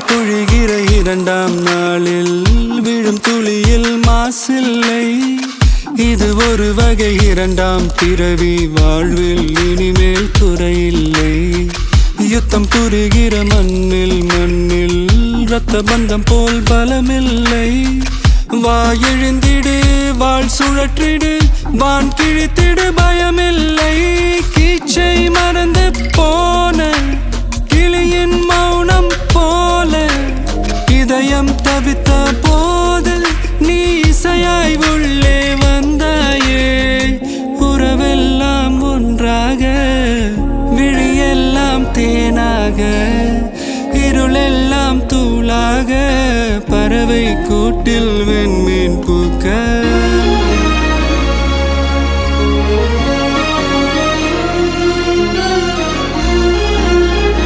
பொழிகிற இரண்டாம் நாளில் விழும் துளியில் மாசில்லை. இது ஒரு வகை இரண்டாம் பிறவி, வாழ்வில் இனிமேல் குறையில்லை. யுத்தம் புரிகிற மண்ணில் இரத்த பந்தம் போல் பலமில்லை. வா எழுந்திடு, வாழ் சுழற்றிடு, வான் கிழித்திடு, பயமில்லை. கீச்சை மறந்து போன கிளியின் மௌனம் போல இதயம் தவித்த போது நீ இசையாய் உள்ளே வந்தாயே. உறவெல்லாம் ஒன்றாக, விழியெல்லாம் தேனாக, இருளெல்லாம் தூளாக, பறவை கூட்டில் வெண்மீன் பூக்க